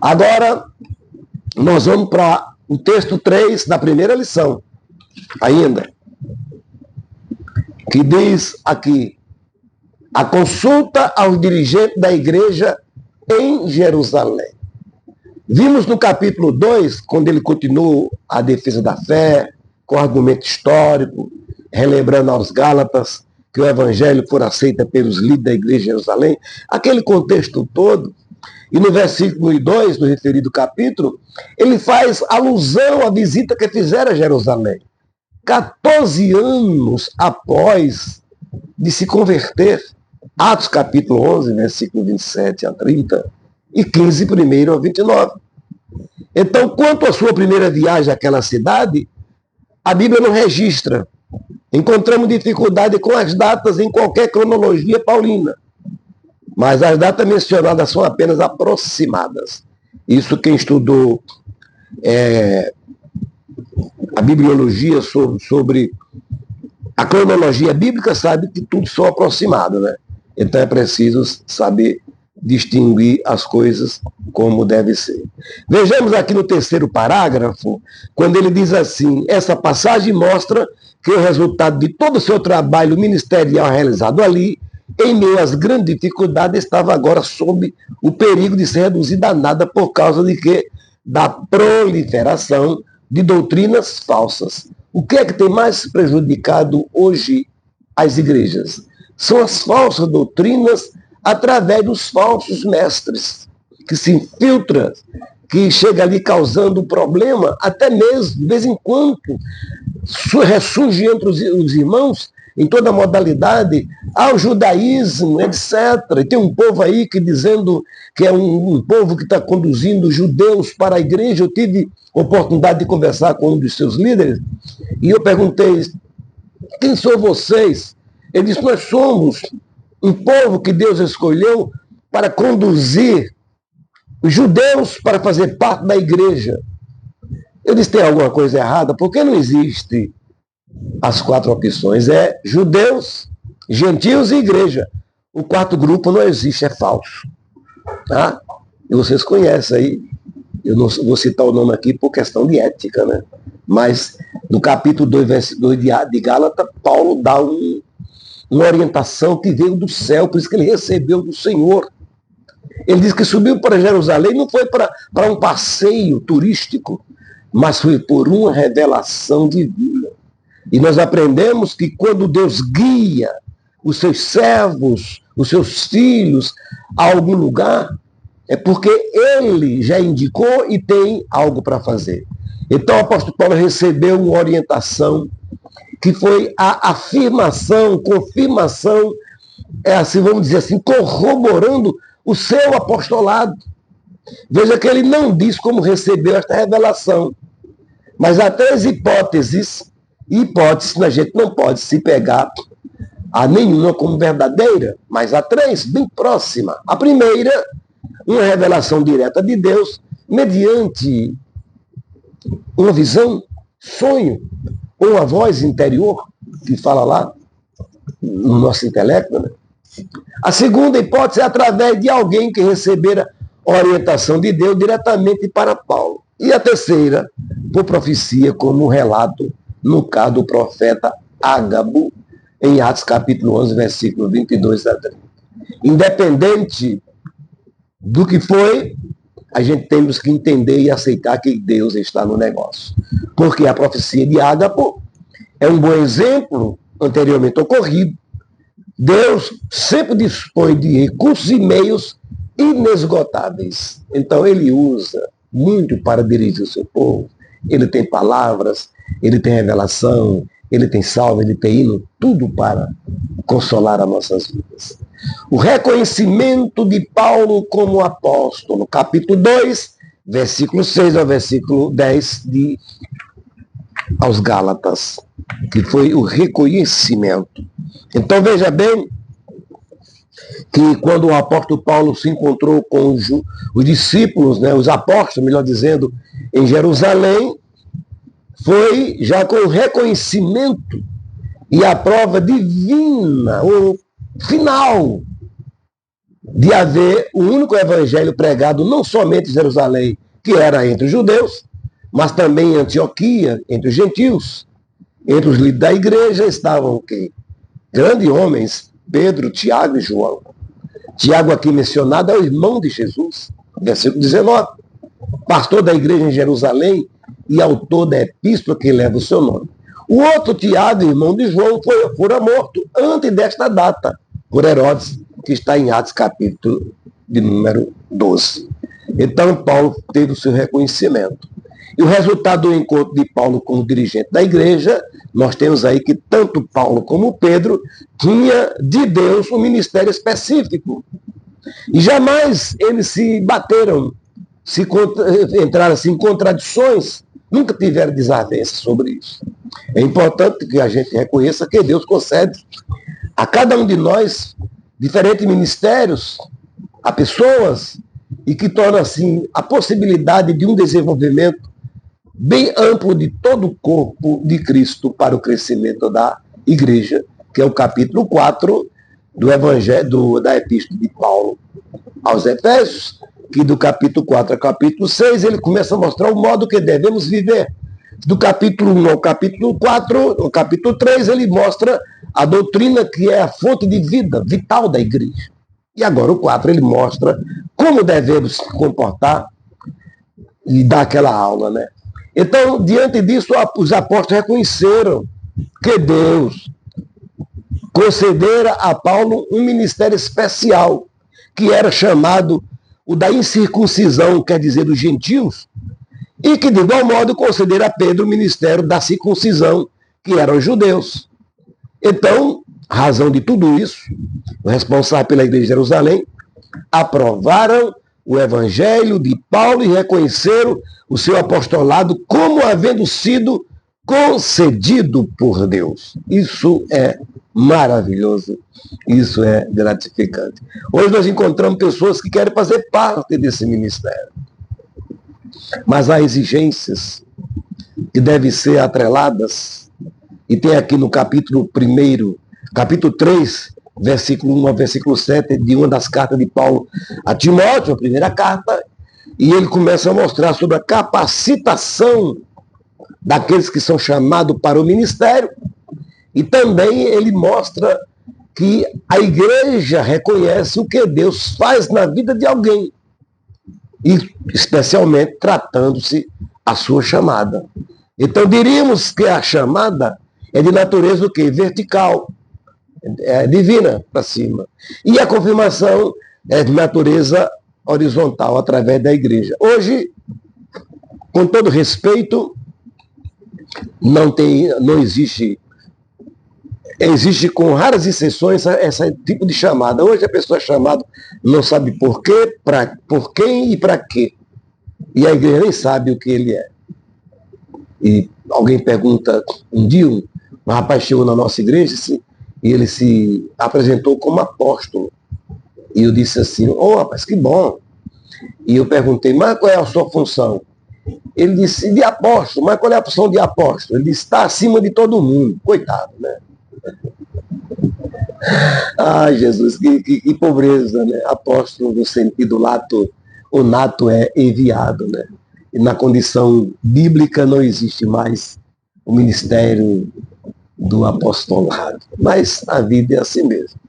Agora, nós vamos para o texto 3 da primeira lição, ainda, que diz aqui: a consulta aos dirigentes da igreja em Jerusalém. Vimos no capítulo 2, quando ele continuou a defesa da fé, com argumento histórico, relembrando aos Gálatas que o evangelho for aceito pelos líderes da igreja de Jerusalém, aquele contexto todo. E no versículo 2 do referido capítulo, ele faz alusão à visita que fizeram a Jerusalém. 14 anos após de se converter. Atos capítulo 11, versículo 27 a 30 e 15, 1 a 29. Então, quanto à sua primeira viagem àquela cidade, a Bíblia não registra. Encontramos dificuldade com as datas em qualquer cronologia paulina. Mas as datas mencionadas são apenas aproximadas. Isso quem estudou a bibliologia sobre a cronologia bíblica sabe que tudo são aproximados, né? Então é preciso saber distinguir as coisas como deve ser. Vejamos aqui no terceiro parágrafo, quando ele diz assim: essa passagem mostra que o resultado de todo o seu trabalho ministerial realizado ali, em meio às grandes dificuldades, estava agora sob o perigo de ser reduzido a nada por causa de quê? Da proliferação de doutrinas falsas. O que é que tem mais prejudicado hoje as igrejas? São as falsas doutrinas através dos falsos mestres, que se infiltram, que chega ali causando problema, até mesmo, de vez em quando, ressurge entre os irmãos, em toda modalidade, ao judaísmo, etc. E tem um povo aí que dizendo que é um povo que está conduzindo judeus para a igreja. Eu tive oportunidade de conversar com um dos seus líderes, e eu perguntei: quem são vocês? Ele disse: nós somos um povo que Deus escolheu para conduzir os judeus para fazer parte da igreja. Eu disse: tem alguma coisa errada? Porque não existe as 4 opções. É judeus, gentios e igreja. O 4º grupo não existe, é falso. Tá? E vocês conhecem aí. Eu não vou citar o nome aqui por questão de ética, né? Mas no capítulo 2, verso 2 de Gálatas, Paulo dá uma orientação que veio do céu, por isso que ele recebeu do Senhor. Ele diz que subiu para Jerusalém, não foi para um passeio turístico, mas foi por uma revelação divina. E nós aprendemos que quando Deus guia os seus servos, os seus filhos a algum lugar, é porque ele já indicou e tem algo para fazer. Então o apóstolo Paulo recebeu uma orientação que foi a afirmação, confirmação, assim, vamos dizer assim, corroborando o seu apostolado. Veja que ele não diz como recebeu esta revelação, mas há 3 hipóteses, e hipóteses a gente não pode se pegar a nenhuma como verdadeira, mas há 3 bem próximas. A primeira, uma revelação direta de Deus, mediante uma visão, sonho, ou uma voz interior, que fala lá no nosso intelecto, né? A segunda hipótese é através de alguém que recebera orientação de Deus diretamente para Paulo. E a terceira, por profecia, como relato, no caso do profeta Ágabo, em Atos capítulo 11, versículo 22 a 30. Independente do que foi, a gente temos que entender e aceitar que Deus está no negócio. Porque a profecia de Ágabo é um bom exemplo anteriormente ocorrido. Deus sempre dispõe de recursos e meios inesgotáveis. Então ele usa muito para dirigir o seu povo. Ele tem palavras, ele tem revelação, ele tem salmo, ele tem hino, tudo para consolar as nossas vidas. O reconhecimento de Paulo como apóstolo, capítulo 2, versículo 6 ao versículo 10 aos Gálatas, que foi o reconhecimento. Então veja bem que quando o apóstolo Paulo se encontrou com os discípulos, né, os apóstolos, melhor dizendo, em Jerusalém, foi já com o reconhecimento e a prova divina, o final de haver o único evangelho pregado não somente em Jerusalém, que era entre os judeus, mas também em Antioquia, entre os gentios. Entre os líderes da igreja estavam quem? Grandes homens, Pedro, Tiago e João. Tiago aqui mencionado é o irmão de Jesus, versículo 19. Pastor da igreja em Jerusalém e autor da epístola que leva o seu nome. O outro Tiago, irmão de João, fora morto antes desta data, por Herodes, que está em Atos capítulo de número 12. Então Paulo teve o seu reconhecimento. E o resultado do encontro de Paulo com o dirigente da igreja, nós temos aí que tanto Paulo como Pedro tinha de Deus um ministério específico. E jamais eles se bateram, entraram assim, em contradições, nunca tiveram desavença sobre isso. É importante que a gente reconheça que Deus concede a cada um de nós diferentes ministérios, a pessoas, e que torna assim a possibilidade de um desenvolvimento bem amplo de todo o corpo de Cristo para o crescimento da igreja, que é o capítulo 4 do Evangelho, da Epístola de Paulo aos Efésios, que do capítulo 4 ao capítulo 6, ele começa a mostrar o modo que devemos viver. Do capítulo 1 ao capítulo 4, no capítulo 3, ele mostra a doutrina que é a fonte de vida vital da igreja. E agora o 4, ele mostra como devemos se comportar e dar aquela aula, né? Então, diante disso, os apóstolos reconheceram que Deus concedera a Paulo um ministério especial, que era chamado o da incircuncisão, quer dizer, dos gentios, e que, de igual modo, concedera a Pedro o ministério da circuncisão, que eram os judeus. Então, razão de tudo isso, o responsável pela igreja de Jerusalém, aprovaram o evangelho de Paulo e reconheceram o seu apostolado como havendo sido concedido por Deus. Isso é maravilhoso, isso é gratificante. Hoje nós encontramos pessoas que querem fazer parte desse ministério, mas há exigências que devem ser atreladas, e tem aqui no capítulo 1, capítulo 3, versículo 1 ao versículo 7, de uma das cartas de Paulo a Timóteo, a primeira carta, e ele começa a mostrar sobre a capacitação daqueles que são chamados para o ministério, e também ele mostra que a igreja reconhece o que Deus faz na vida de alguém, e especialmente tratando-se a sua chamada. Então diríamos que a chamada é de natureza o quê? Vertical, é divina para cima. E a confirmação é de natureza horizontal, através da igreja. Hoje, com todo respeito, não existe com raras exceções esse tipo de chamada. Hoje a pessoa é chamada, não sabe por quê, por quem e para quê. E a igreja nem sabe o que ele é. E alguém pergunta, um dia um rapaz chegou na nossa igreja e ele se apresentou como apóstolo. E eu disse assim, rapaz, que bom. E eu perguntei, mas qual é a sua função? Ele disse, de apóstolo, mas qual é a função de apóstolo? Ele disse, está acima de todo mundo. Coitado, né? Ai, Jesus, que pobreza, né? Apóstolo no sentido lato, o nato é enviado, né? E na condição bíblica não existe mais o ministério do apostolado. Mas a vida é assim mesmo.